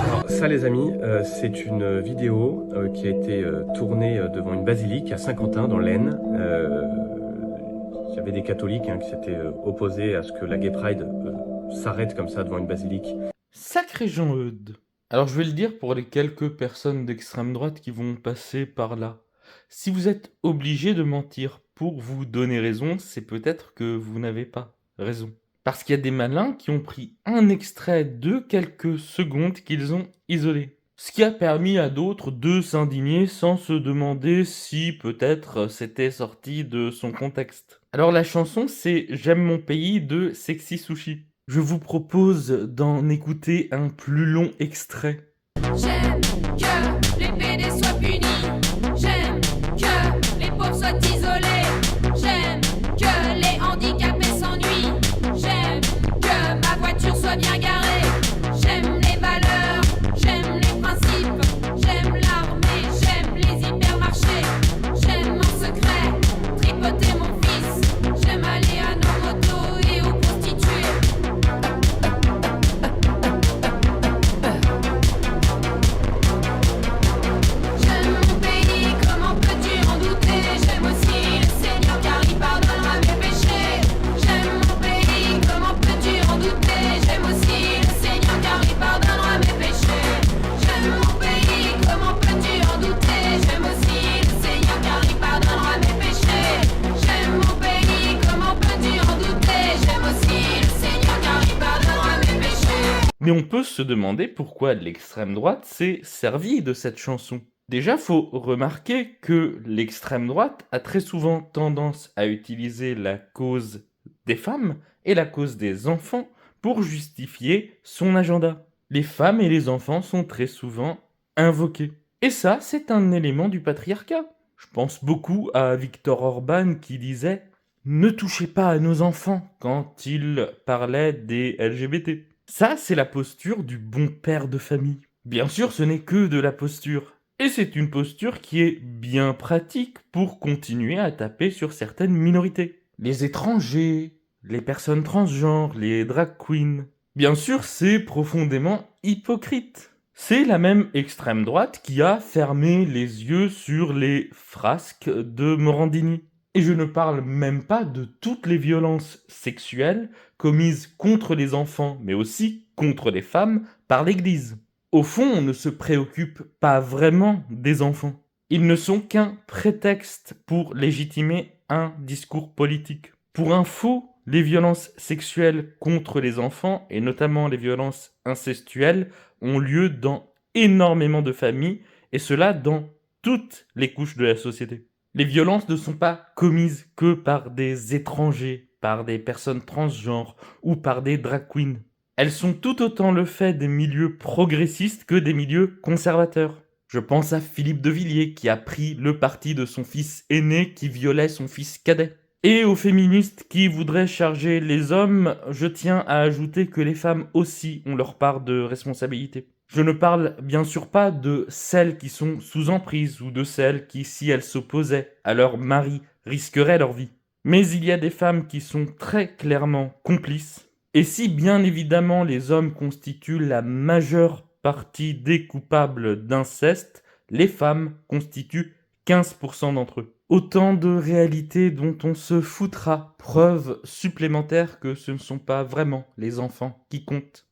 Alors ça les amis, c'est une vidéo qui a été tournée devant une basilique à Saint-Quentin dans l'Aisne. Il y avait des catholiques qui s'étaient opposés à ce que la Gay Pride s'arrête comme ça devant une basilique. Sacré Jean-Eudes. Alors je vais le dire pour les quelques personnes d'extrême droite qui vont passer par là. Si vous êtes obligé de mentir pour vous donner raison, c'est peut-être que vous n'avez pas raison. Parce qu'il y a des malins qui ont pris un extrait de quelques secondes qu'ils ont isolé. Ce qui a permis à d'autres de s'indigner sans se demander si peut-être c'était sorti de son contexte. Alors la chanson c'est J'aime mon pays de Sexy Sushi. Je vous propose d'en écouter un plus long extrait. J'aime que les PD soient punis. J'aime que les pauvres soient isolés. J'aime que les handicapés s'ennuient. J'aime que ma voiture soit bien garée. J'aime les valeurs, j'aime les principes. J'aime l'armée, j'aime les hypermarchés. J'aime en secret tripoter mon fils. J'aime aller à nos motos et aux prostituées. J'aime mon pays, comment peux-tu en douter? J'aime aussi le Seigneur car il pardonnera mes péchés. J'aime mon pays, comment peux-tu en douter? J'aime aussi le Seigneur car il pardonnera mes péchés. J'aime mon pays, comment peux-tu en douter? J'aime aussi le Seigneur car il pardonnera mes péchés. J'aime mon pays, comment peux-tu en douter? J'aime aussi le Seigneur car il pardonnera mes péchés. Mais on peut se demander pourquoi l'extrême droite s'est servie de cette chanson. Déjà, faut remarquer que l'extrême droite a très souvent tendance à utiliser la cause des femmes et la cause des enfants pour justifier son agenda. Les femmes et les enfants sont très souvent invoqués. Et ça, c'est un élément du patriarcat. Je pense beaucoup à Viktor Orban qui disait « Ne touchez pas à nos enfants » quand il parlait des LGBT. Ça, c'est la posture du bon père de famille. Bien sûr, ce n'est que de la posture. Et c'est une posture qui est bien pratique pour continuer à taper sur certaines minorités. Les étrangers, les personnes transgenres, les drag queens. Bien sûr, c'est profondément hypocrite. C'est la même extrême droite qui a fermé les yeux sur les frasques de Morandini. Et je ne parle même pas de toutes les violences sexuelles commises contre les enfants, mais aussi contre les femmes par l'Église. Au fond, on ne se préoccupe pas vraiment des enfants. Ils ne sont qu'un prétexte pour légitimer un discours politique. Pour info, les violences sexuelles contre les enfants, et notamment les violences incestuelles, ont lieu dans énormément de familles, et cela dans toutes les couches de la société. Les violences ne sont pas commises que par des étrangers, par des personnes transgenres ou par des drag queens. Elles sont tout autant le fait des milieux progressistes que des milieux conservateurs. Je pense à Philippe de Villiers qui a pris le parti de son fils aîné qui violait son fils cadet. Et aux féministes qui voudraient charger les hommes, je tiens à ajouter que les femmes aussi ont leur part de responsabilité. Je ne parle bien sûr pas de celles qui sont sous emprise ou de celles qui, si elles s'opposaient à leur mari, risqueraient leur vie. Mais il y a des femmes qui sont très clairement complices. Et si bien évidemment les hommes constituent la majeure partie des coupables d'inceste, les femmes constituent 15% d'entre eux. Autant de réalités dont on se foutra, preuve supplémentaire que ce ne sont pas vraiment les enfants qui comptent.